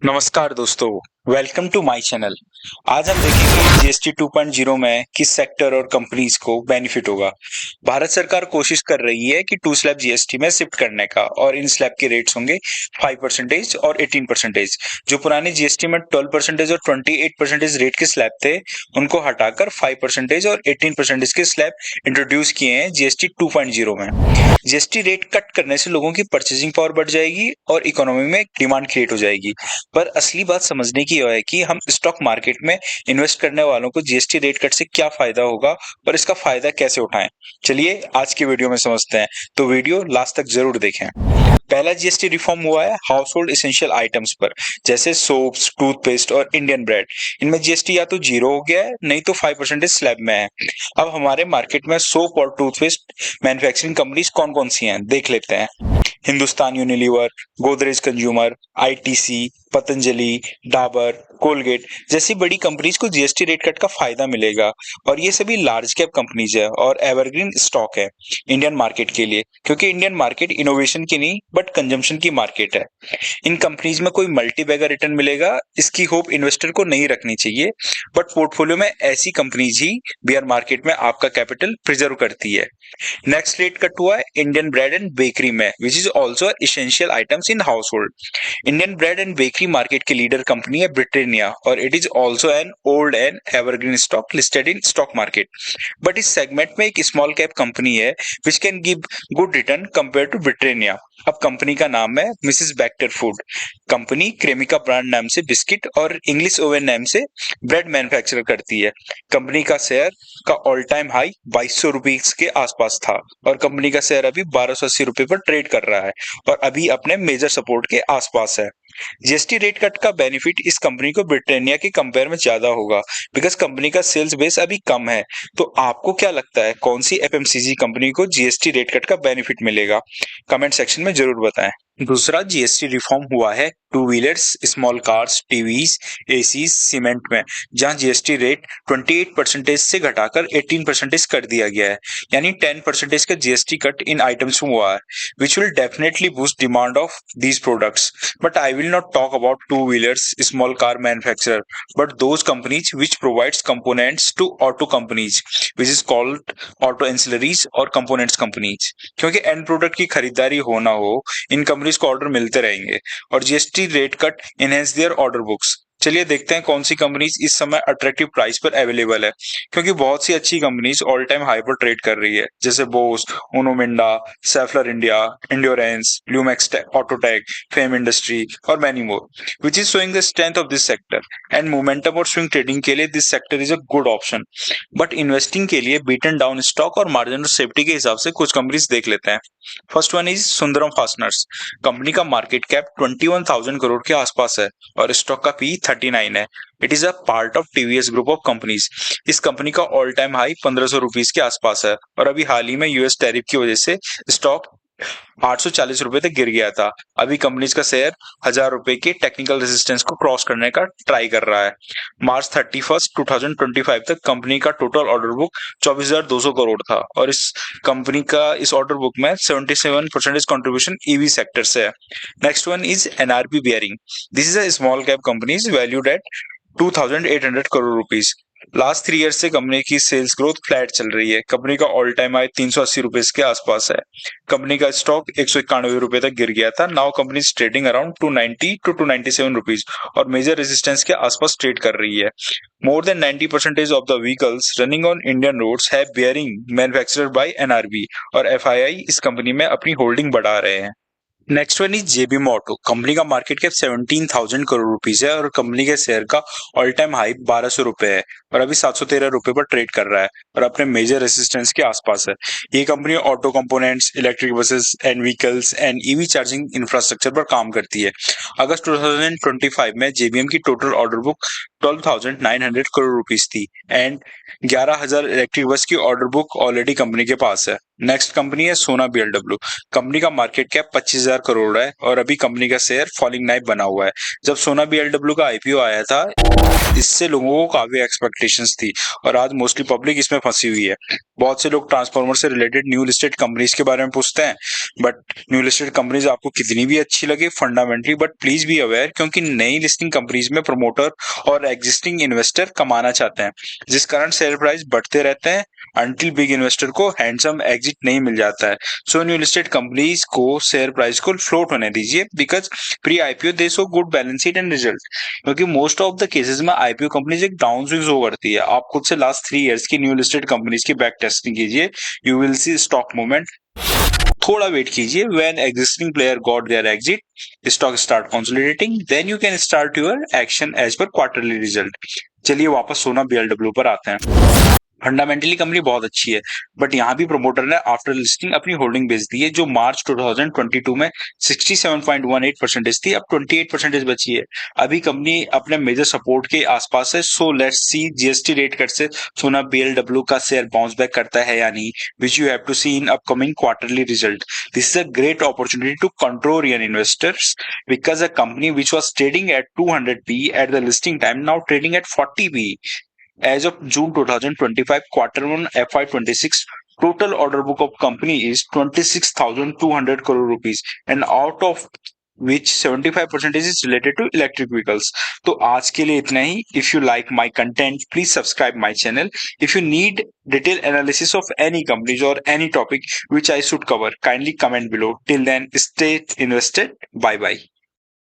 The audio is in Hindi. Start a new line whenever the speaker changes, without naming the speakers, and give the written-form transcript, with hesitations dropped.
नमस्कार दोस्तों, वेलकम टू माय चैनल। आज हम देखेंगे जीएसटी 2.0 में किस सेक्टर और कंपनीज को बेनिफिट होगा। भारत सरकार कोशिश कर रही है कि 2 स्लैब जीएसटी में शिफ्ट करने का, और इन स्लैब के रेट्स होंगे 5% और 18%। जो पुराने जीएसटी में 12% और 28% रेट के स्लैब थे, उनको हटाकर 5% और 18% के स्लैब इंट्रोड्यूस किए हैं जीएसटी 2.0 में। जीएसटी रेट कट करने से लोगों की परचेजिंग पावर बढ़ जाएगी और इकोनॉमी में डिमांड क्रिएट हो जाएगी। पर असली बात समझने की यह है कि हम स्टॉक मार्केट में इन्वेस्ट करने वालों को जीएसटी रेट कट से क्या फायदा होगा और इसका फायदा कैसे उठाएं। चलिए आज की वीडियो में समझते हैं, तो वीडियो लास्ट तक जरूर देखें। पहला जीएसटी रिफॉर्म हुआ है हाउस होल्ड एसेंशियल आइटम्स पर, जैसे सोप्स, टूथपेस्ट और इंडियन ब्रेड। इनमें जीएसटी या तो 0 हो गया है, नहीं तो 5% स्लैब में है। अब हमारे मार्केट में सोप और टूथपेस्ट मैन्युफैक्चरिंग कंपनीज कौन कौन सी हैं देख लेते हैं। Hindustan Unilever, Godrej consumer, ITC, Patanjali, Dabur, Colgate जैसी बड़ी कंपनीज को जीएसटी रेट कट का फायदा मिलेगा, और ये सभी लार्ज कैप कंपनीज है और एवरग्रीन स्टॉक है इंडियन मार्केट के लिए, क्योंकि इंडियन मार्केट इनोवेशन की नहीं बट कंजम्पशन की मार्केट है। इन कंपनीज में कोई मल्टी बैगर रिटर्न मिलेगा, इसकी होप इन्वेस्टर को नहीं रखनी चाहिए, बट पोर्टफोलियो में ऐसी कंपनीज ही बियर मार्केट में आपका कैपिटल प्रिजर्व करती है। नेक्स्ट रेट कट हुआ है इंडियन ब्रेड एंड बेकरी में, which is also essential items in household. Indian bread and bakery market की लीडर कंपनी है ब्रिटानिया, और it is also an old and evergreen stock listed in stock market. But इस सेगमेंट में एक स्मॉल कैप कंपनी है which can give good return compare to Britannia. अब कंपनी का नाम है Mrs Bector food. Company Cremica brand नाम से बिस्किट और इंग्लिश ओवन नाम से ब्रेड मैन्युफैक्चर करती है। कंपनी का शेयर का ऑल टाइम हाई 2200 रुपीज के आसपास था, और कंपनी का शेयर अभी 1280 रुपए पर ट्रेड कर रहा है और अभी अपने मेजर सपोर्ट के आसपास है। जीएसटी रेट कट का बेनिफिट इस कंपनी को ब्रिटानिया के कंपेयर में ज्यादा होगा, बिकॉज कंपनी का सेल्स बेस अभी कम है। तो आपको क्या लगता है कौन सी एफएमसीजी कंपनी को जीएसटी रेट कट का बेनिफिट मिलेगा? कमेंट सेक्शन में जरूर बताएं। दूसरा जीएसटी रिफॉर्म हुआ है to wheelers, small cars, TVs, ACs, cement में, जहां जीएसटी रेट 28% से घटाकर 18% कर दिया गया है, यानी 10% का जीएसटी कट इन आइटम्स में हुआ है, which will definitely boost demand of these products. But I will not talk about two wheelers, small car manufacturer, but those companies which provides components to auto companies, which is called auto ancillaries और कंपोनेंट्स कंपनीज। क्योंकि एंड प्रोडक्ट की खरीदारी हो ना हो, इन कंपनीज को ऑर्डर मिलते रहेंगे, और GST rate cut enhance their order books. चलिए देखते हैं कौन सी कंपनीज इस समय अट्रैक्टिव प्राइस पर अवेलेबल है, क्योंकि बहुत सी अच्छी कंपनीज ऑल टाइम हाई पर ट्रेड कर रही है, जैसे Bosch, Uno Minda, Schaeffler India, Endurance, Lumax Autotech, Fiem industry और many more, which is showing the strength of this sector and momentum. और स्विंग ट्रेडिंग के लिए this sector is a good option, but investing के लिए बीटन डाउन स्टॉक और मार्जिन और सेफ्टी के हिसाब से कुछ कंपनीज देख लेते हैं। First one is Sundaram fasteners. Company का मार्केट कैप 21,000 करोड़ के आसपास है और स्टॉक का पी 39 है। It is a part of TVS group of companies. इस कंपनी का ऑल टाइम हाई 1500 रुपीज के आसपास है, और अभी हाल ही में यूएस टैरिफ की वजह से स्टॉक 840 रुपए तक गिर गया था। अभी कंपनीज का शेयर 1000 रुपए के टेक्निकल रेजिस्टेंस को क्रॉस करने का ट्राई कर रहा है। मार्च 31, 2025 तक कंपनी का टोटल ऑर्डर बुक 24,200 करोड़ था, और इस कंपनी का इस ऑर्डर बुक में 77% कंट्रीब्यूशन ईवी सेक्टर से है। Next one is NRP bearing. This is a small cap company valued at 2,800 crore rupees. Last 3 year से कंपनी की सेल्स ग्रोथ फ्लैट चल रही है। कंपनी का ऑल टाइम हाई 380 रुपए के आसपास है। कंपनी का स्टॉक 191 रुपए तक गिर गया था। Now company trading around 290 to 297 rupees, और मेजर रेजिस्टेंस के आसपास ट्रेड कर रही है। More than 90% of the vehicles running on Indian roads है बियरिंग मैन्युफैक्चर्ड बाय एनआरबी, और एफआईआई इस कंपनी में अपनी होल्डिंग बढ़ा रहे हैं। Next one is JB Moto. Company का मार्केट कैप 17,000 करोड़ रुपीज है, और कंपनी के शेयर का ऑल टाइम हाई 1200 रुपए है, और अभी 713 रुपए पर ट्रेड कर रहा है, और अपने मेजर रेसिस्टेंस के आसपास है। ये company auto components, electric buses and vehicles and EV charging infrastructure पर काम करती है। अगस्त 2025 में जेबीएम की total order book 12,900 crore rupees थी, एंड 11,000 इलेक्ट्रिक बस की ऑर्डर बुक ऑलरेडी कंपनी के पास है। नेक्स्ट कंपनी है सोना बीएलडब्ल्यू। कंपनी का मार्केट कैप 25,000 करोड़ है, और अभी कंपनी का शेयर फॉलिंग नाइफ बना हुआ है। जब सोना बीएलडब्ल्यू का आईपीओ आया था इससे लोगों को काफी एक्सपेक्टेशंस थी और आज मोस्टली पब्लिक इसमें फंसी हुई है। बहुत से लोग ट्रांसफॉर्मर से रिलेटेड न्यू लिस्टेड कंपनीज के बारे में पूछते हैं, बट न्यू लिस्टेड कंपनीज आपको कितनी भी अच्छी लगे fundamentally, but please be aware, क्योंकि नई लिस्टिंग कंपनीज में प्रमोटर और एग्जिस्टिंग इन्वेस्टर कमाना चाहते हैं, जिस कारण शेयर प्राइस बढ़ते रहते हैं अंटिल बिग इन्वेस्टर को हैंडसम एग्जिट नहीं मिल जाता है। सो न्यू लिस्टेड कंपनीज को शेयर प्राइस को फ्लोट होने दीजिए, because pre IPO they show good balance sheet and result. क्योंकि मोस्ट ऑफ द केसेस में आईपीओ कंपनीज एक डाउन स्विंग शो करती है। आप खुद से लास्ट 3 इयर्स की न्यू लिस्टेड कंपनीज की बैक टेस्टिंग कीजिए, you will see stock movement. थोड़ा वेट कीजिए, when existing player got their exit stock start consolidating, then you can start your action as per quarterly result. चलिए वापस सोना बीएलडब्ल्यू पर आते हैं। फंडामेंटली कंपनी बहुत अच्छी है, बट यहाँ भी प्रमोटर ने आफ्टर लिस्टिंग अपनी होल्डिंग बेच दी है, जो मार्च 2022 में 67.18% थी, अब 28% बची है। अभी कंपनी अपने मेजर सपोर्ट के आसपास है। So let's see GST rate cut से सोना बीएलडब्ल्यू का शेयर बाउंस बैक करता है या नहीं, which you have to see in upcoming quarterly result. This is a great opportunity to control your investors, because a company which was trading at 200 PE at the listing time now trading at 40 PE. As of June 2025, Q1 FY26, total order book of company is 26,200 crore rupees, and out of which 75% is related to electric vehicles. तो आज के लिए इतना ही. If you like my content, please subscribe my channel. If you need detailed analysis of any companies or any topic which I should cover, kindly comment below. Till then, stay invested. Bye bye.